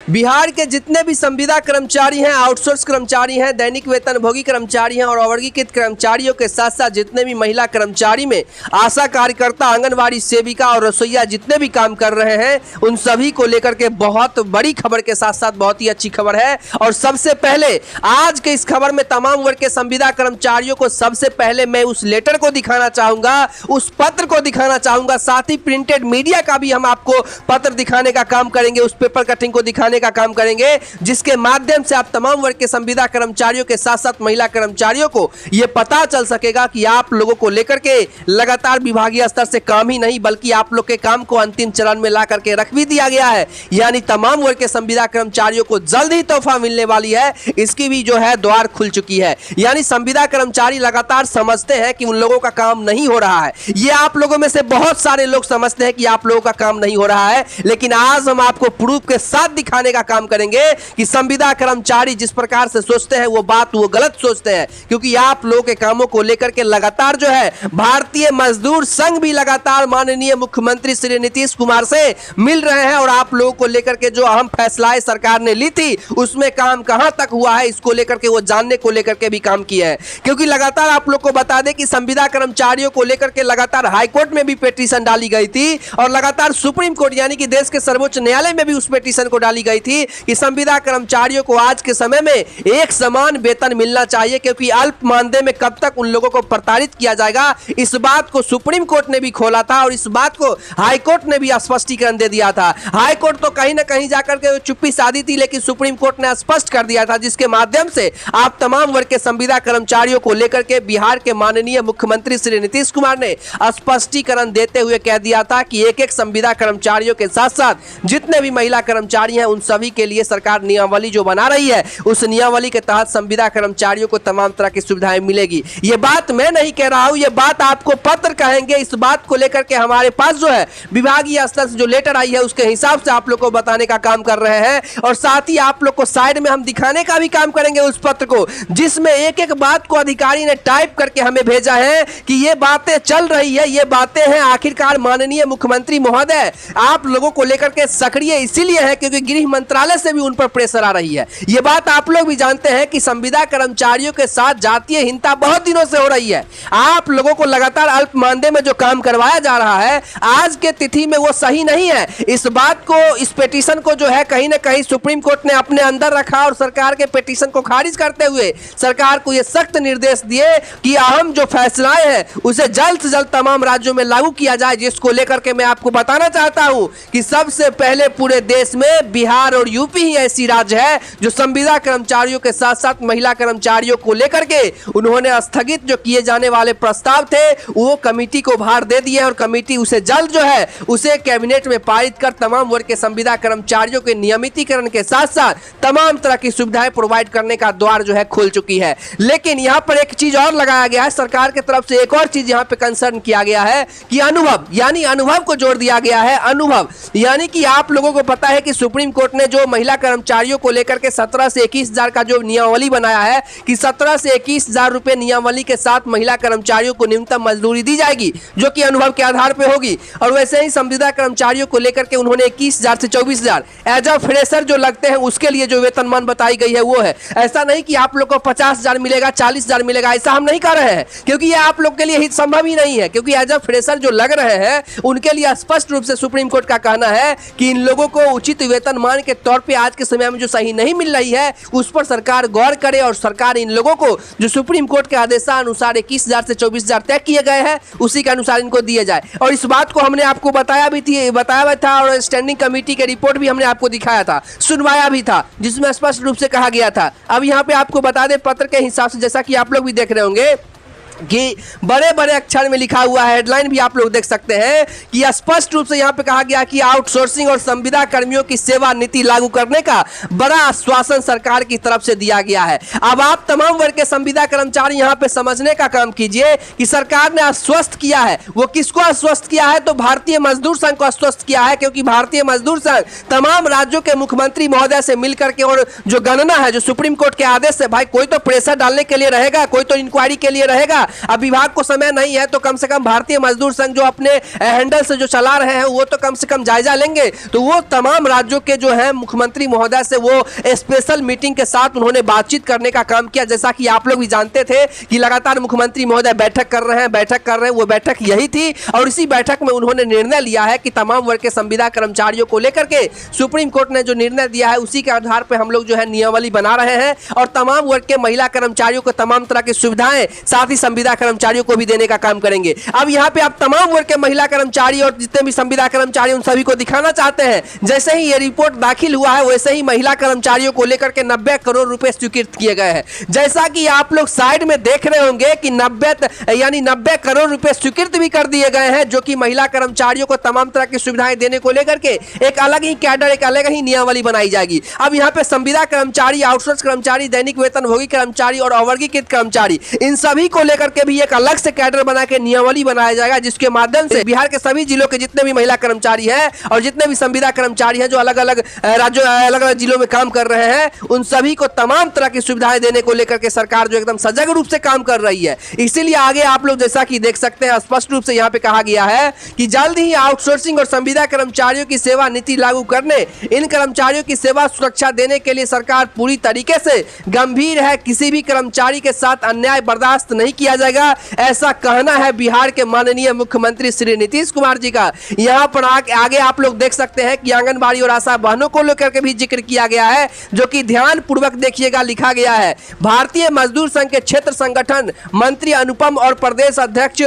बिहार के जितने भी संविदा कर्मचारी हैं, आउटसोर्स कर्मचारी हैं, दैनिक वेतनभोगी कर्मचारी हैं और अवर्गीकृत कर्मचारियों के साथ साथ जितने भी महिला कर्मचारी में आशा कार्यकर्ता, आंगनवाड़ी सेविका और रसोईया जितने भी काम कर रहे हैं, उन सभी को लेकर के बहुत बड़ी खबर के साथ साथ बहुत ही अच्छी खबर है। और सबसे पहले आज के इस खबर में तमाम वर्ग के संविदा कर्मचारियों को सबसे पहले मैं उस लेटर को दिखाना चाहूंगा, उस पत्र को दिखाना चाहूंगा, साथ ही प्रिंटेड मीडिया का भी हम आपको पत्र दिखाने का काम करेंगे, उस पेपर कटिंग को दिखाने का काम करेंगे, जिसके माध्यम से आप तमाम वर्ग के संविदा कर्मचारियों के साथ साथ महिला कर्मचारियों को यह पता चल सकेगा कि आप लोगों को लेकर के लगातार विभागीय स्तर से काम ही नहीं बल्कि आप लोग के काम को अंतिम चरण में ला करके रख भी दिया गया है। यानी तमाम वर्ग के संविदा कर्मचारियों को जल्द ही तोहफा मिलने वाली है, इसकी भी जो है द्वार खुल चुकी है। यानी संविदा कर्मचारी लगातार समझते हैं कि उन लोगों का काम नहीं हो रहा है। ये आप लोगों में से बहुत सारे लोग समझते हैं कि आप लोगों का काम नहीं हो रहा है, लेकिन आज हम आपको प्रूफ के साथ दिखाने का काम करेंगे कि संविदा कर्मचारी जिस प्रकार से सोचते हैं वो गलत सोचते हैं, क्योंकि आप लोगों के कामों को लेकर के लगातार जो है भारतीय मजदूर संघ भी लगातार माननीय मुख्यमंत्री श्री नीतीश कुमार से मिल रहे हैं और आप लोगों को लेकर के जो अहम फैसलाएं सरकार ने ली थी उसमें काम कहां तक हुआ है इसको लेकर के वो जानने को लेकर के भी काम किया है। क्योंकि लगातार आप लोग को बता दें कि संविदा कर्मचारियों को लेकर के लगातार हाईकोर्ट में भी पिटीशन डाली गई थी और लगातार सुप्रीम कोर्ट यानी कि देश के सर्वोच्च न्यायालय में भी उस पिटीशन को डाली गई थी कि संविदा कर्मचारियों को आज के समय में एक समान वेतन मिलना चाहिए, क्योंकि अल्प मानदेय में कब तक उन लोगों को प्रताड़ित किया जाएगा, इस बात को सुप्रीम कोर्ट ने भी खोला था और इस बात को हाई कोर्ट ने भी स्पष्टीकरण दे दिया था। हाई कोर्ट तो कहीं ना कहीं जाकर के चुप्पी साधी थी, लेकिन सुप्रीम कोर्ट ने स्पष्ट कर दिया था, जिसके माध्यम से आप तमाम वर्ग के संविदा कर्मचारियों को लेकर के बिहार के माननीय मुख्यमंत्री श्री नीतीश कुमार ने स्पष्टीकरण देते हुए कह दिया था कि एक एक संविदा कर्मचारियों के साथ साथ जितने भी महिला कर्मचारी हैं उन सभी के लिए सरकार नियमावली जो बना रही है उस नियमावली के तहत संविदा कर्मचारियों को तमाम तरह की सुविधाएं मिलेगी। ये बात मैं नहीं कह रहा हूं, ये बात आपको पत्र कहेंगे। इस बात को लेकर के हमारे पास जो है विभागीय स्तर से जो लेटर आई है उसके हिसाब से आप लोग को बताने का काम कर रहे हैं और साथ ही आप लोग को साइड में हम दिखाने का भी काम करेंगे उस पत्र को, जिसमें एक एक बात को अधिकारी ने टाइप करके हमें भेजा है कि ये बातें चल रही है, ये बातें हैं। आखिरकार माननीय मुख्यमंत्री महोदय आप लोगों को लेकर के सक्रिय इसीलिए है क्योंकि गृह मंत्रालय से भी उन पर प्रेशर आ रही है। ये बात आप लोग भी जानते हैं कि संविदा कर्मचारियों के साथ जातीय हिंसा बहुत दिनों से हो रही है। आप लोगों को लगातार अल्प मानदेय में जो काम करवाया जा रहा है आज के तिथि में वो सही नहीं है। इस बात को, इस पिटीशन को जो है कहीं ना कहीं सुप्रीम कोर्ट ने अपने अंदर रखा और सरकार के पिटीशन को खारिज करते हुए सरकार को यह सख्त निर्देश दिए कि अहम जो फैसलाएं हैं उसे जल्द से जल्द तमाम राज्यों में लागू किया जाए, जिसको लेकर के मैं आपको बताना चाहता हूं कि सबसे पहले पूरे देश में बिहार और यूपी ही ऐसी राज्य है जो संविदा कर्मचारियों के साथ साथ महिला कर्मचारियों को लेकर के उन्होंने स्थगित जो किए जाने वाले प्रस्ताव थे वो कमेटी को भार दे दिए और कमेटी उसे जल्द जो है उसे कैबिनेट में पारित कर तमाम वर्ग के संविदा कर्मचारियों के नियमितीकरण के साथ साथ तमाम तरह की सुविधाएं प्रोवाइड करने का द्वार जो है खुल चुकी है। लेकिन यहां पर एक चीज और लगाया गया है, सरकार की तरफ से एक और चीज यहां पे कंसर्न किया गया है कि अनुभव, यानी अनुभव को जोड़ दिया गया है। अनुभव यानी कि आप लोगों को पता है कि सुप्रीम कोर्ट ने जो महिला कर्मचारियों को लेकर के 17 से 21 हजार का जो नियमावली बनाया है कि 17 से 21 हजार रुपए नियमावली के साथ महिला कर्मचारियों को न्यूनतम मजदूरी दी जाएगी जो कि अनुभव के आधार पर होगी। और वैसे ही संविदा कर्मचारियों को लेकर के उन्होंने 21,000 से 24,000 एज अ फ्रेशर जो लगते हैं उसके लिए जो वेतनमान बताई गई है वो है। ऐसा नहीं कि आप लोग को 50,000 मिलेगा, 40,000 मिलेगा, ऐसा हम नहीं कर रहे हैं क्योंकि ये आप लोग के लिए हित संभव ही नहीं है, क्योंकि एज अ फ्रेशर जो लग रहे हैं उनके लिए स्पष्ट रूप से सुप्रीम कोर्ट का कहना है कि इन लोगों को उचित वेतनमान के तौर पर आज के समय में जो सही नहीं मिल रही है उस पर सरकार गौर करे और सरकार इन लोगों को जो सुप्रीम कोर्ट के आदेशानुसार 21,000 से 24,000 तय किए गए हैं उसी के अनुसार इनको दिए जाए। और इस बात को हमने आपको बताया था और स्टैंडिंग कमेटी के रिपोर्ट भी हमने आपको दिखाया था, सुनवाया भी था, जिसमें स्पष्ट रूप से कहा गया था। अब यहाँ पे आपको बता दें पत्र के हिसाब से, जैसा कि आप लोग भी देख रहे होंगे कि बड़े बड़े अक्षर में लिखा हुआ है, हेडलाइन भी आप लोग देख सकते हैं कि स्पष्ट रूप से यहां पे कहा गया कि आउटसोर्सिंग और संविदा कर्मियों की सेवा नीति लागू करने का बड़ा आश्वासन सरकार की तरफ से दिया गया है। अब आप तमाम वर्ग के संविदा कर्मचारी यहां पे समझने का काम कीजिए कि सरकार ने आश्वस्त किया है, वो किसको आश्वस्त किया है? तो भारतीय मजदूर संघ को आश्वस्त किया है, क्योंकि भारतीय मजदूर संघ तमाम राज्यों के मुख्यमंत्री महोदय से मिलकर के और जो गणना है जो सुप्रीम कोर्ट के आदेश से, भाई कोई तो प्रेशर डालने के लिए रहेगा, कोई तो इंक्वायरी के लिए रहेगा, अब विभाग को समय नहीं है तो कम से कम भारतीय मजदूर संघ जो अपने हैंडल से जो चला रहे हैं वो तो कम से कम जायजा लेंगे। तो वो तमाम राज्यों के जो है मुख्यमंत्री महोदय से वो स्पेशल मीटिंग के साथ उन्होंने बातचीत करने का काम किया। जैसा कि आप लोग भी जानते थे कि लगातार मुख्यमंत्री महोदय बैठक कर रहे हैं, वो बैठक यही थी और इसी बैठक में उन्होंने निर्णय लिया है कि तमाम वर्ग के संविदा कर्मचारियों को लेकर के सुप्रीम कोर्ट ने जो निर्णय दिया है उसी के आधार पर हम लोग जो है नियमावली बना रहे हैं और तमाम वर्ग के महिला कर्मचारियों को तमाम तरह की सुविधाएं साथ ही संविदा कर्मचारियों को भी देने का काम करेंगे। अब यहाँ पे आप तमाम वर्ग के महिला कर्मचारी और जितने भी संविदा कर्मचारी उन सभी को दिखाना चाहते हैं। जैसे ही ये रिपोर्ट दाखिल हुआ है वैसे ही महिला कर्मचारियों को लेकर के 90 करोड़ रुपए स्वीकृत किए गए हैं। जैसा कि आप लोग साइड में देख रहे होंगे कि 90 करोड़ रुपए स्वीकृत भी कर दिए गए हैं, जो कि महिला कर्मचारियों को तमाम तरह की सुविधाएं देने को लेकर के एक अलग ही कैडर, एक अलग ही नियमावली बनाई जाएगी। अब यहाँ पे संविदा कर्मचारी, आउटसोर्स कर्मचारी, दैनिक वेतनभोगी कर्मचारी और अवर्गीकृत कर्मचारी, इन सभी को लेकर के भी एक अलग से कैडर बना के नियमावली बनाया जाएगा, जिसके माध्यम से बिहार के सभी जिलों के जितने भी महिला कर्मचारी हैं और जितने भी संविदा कर्मचारी हैं जो अलग अलग राज्यों, अलग अलग जिलों में काम कर रहे हैं, उन सभी को तमाम तरह की सुविधाएं देने को लेकर के सरकार जो एकदम सजग रूप से काम कर रही है। इसीलिए आगे आप लोग जैसा कि देख सकते हैं स्पष्ट रूप से यहाँ पे कहा गया है कि जल्द ही आउटसोर्सिंग और संविदा कर्मचारियों की सेवा नीति लागू करने, इन कर्मचारियों की सेवा सुरक्षा देने के लिए सरकार पूरी तरीके से गंभीर है। किसी भी कर्मचारी के साथ अन्याय बर्दाश्त नहीं किया जाएगा, ऐसा कहना है बिहार के माननीय मुख्यमंत्री श्री नीतीश कुमार जी का। यहाँ पर आगे आप लोग देख सकते हैं कि आंगनबाड़ी और आशा बहनों को लेकर के भी जिक्र किया गया है, जो कि ध्यान पूर्वक देखिएगा लिखा गया है। भारतीय मजदूर संघ के क्षेत्र संगठन मंत्री अनुपम और प्रदेश अध्यक्ष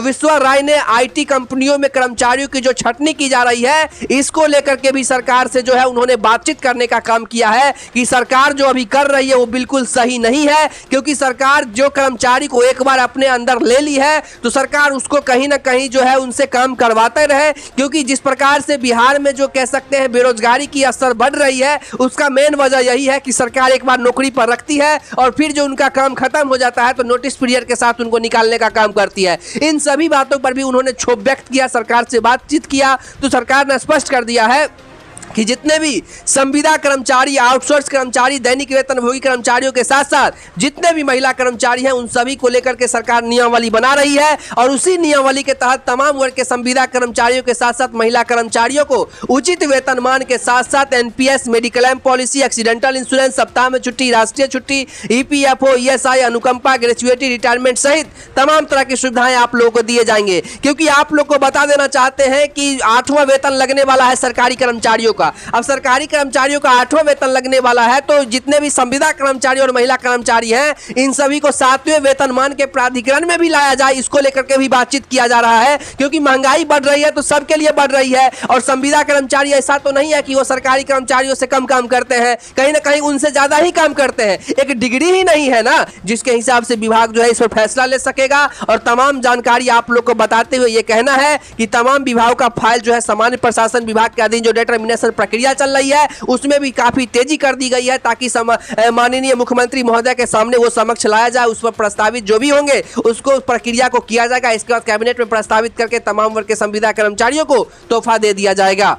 विश्वा राय ने आईटी कंपनियों में कर्मचारियों की जो छटनी की जा रही है इसको लेकर के भी सरकार से जो है उन्होंने बातचीत करने का काम किया है कि सरकार जो अभी कर रही है वो बिल्कुल सही नहीं है, क्योंकि सरकार जो कर्मचारी को एक बार अपने अंदर ले ली है तो सरकार उसको कहीं ना कहीं जो है उनसे काम करवाते रहे, क्योंकि जिस प्रकार से बिहार में जो कह सकते हैं बेरोजगारी की असर बढ़ रही है उसका मेन वजह यही है कि सरकार एक बार नौकरी पर रखती है और फिर जो उनका काम खत्म हो जाता है तो नोटिस पीरियड के साथ उनको निकालने का काम करती है। इन सभी बातों पर भी उन्होंने क्षोभ व्यक्त किया, सरकार से बातचीत किया तो सरकार ने स्पष्ट कर दिया है कि जितने भी संविदा कर्मचारी, आउटसोर्स कर्मचारी, दैनिक वेतनभोगी कर्मचारियों के साथ साथ जितने भी महिला कर्मचारी हैं उन सभी को लेकर के सरकार नियमावली बना रही है और उसी नियमावली के तहत तमाम वर्ग के संविदा कर्मचारियों के साथ साथ महिला कर्मचारियों को उचित वेतनमान के साथ साथ NPS, mediclaim policy, accidental insurance, सप्ताह में छुट्टी, राष्ट्रीय छुट्टी, ईपीएफओ, ईएसआई, अनुकंपा, ग्रेचुइटी, रिटायरमेंट सहित तमाम तरह की सुविधाएं आप लोगों को दिए जाएंगे। क्योंकि आप लोग को बता देना चाहते हैं कि 8वां वेतन लगने वाला है सरकारी कर्मचारियों का। अब सरकारी कर्मचारियों का 8वां वेतन लगने वाला है तो जितने भी संविदा कर्मचारी और महिला कर्मचारी हैं इन सभी को 7वें वेतनमान के प्राधिकरण में भी लाया जाए, इसको लेकर के भी बातचीत किया जा रहा है। क्योंकि महंगाई बढ़ रही है तो सबके लिए बढ़ रही है और संविदा कर्मचारी ऐसा तो नहीं है कि वो सरकारी कर्मचारियों से कम काम करते हैं, कहीं ना कहीं उनसे ज्यादा ही काम करते हैं। एक डिग्री ही नहीं है ना जिसके हिसाब से विभाग जो है इस पर फैसला ले सकेगा। और तमाम जानकारी आप लोग को बताते हुए ये कहना है कि तमाम विभागों का फाइल जो है सामान्य प्रशासन विभाग के अधीन जो डिटरमिनेशन प्रक्रिया चल रही है उसमें भी काफी तेजी कर दी गई है, ताकि माननीय मुख्यमंत्री महोदय के सामने वो समक्ष लाया जाए। उस पर प्रस्तावित जो भी होंगे उसको प्रक्रिया को किया जाएगा। इसके बाद कैबिनेट में प्रस्तावित करके तमाम वर्ग के संविदा कर्मचारियों को तोहफा दे दिया जाएगा।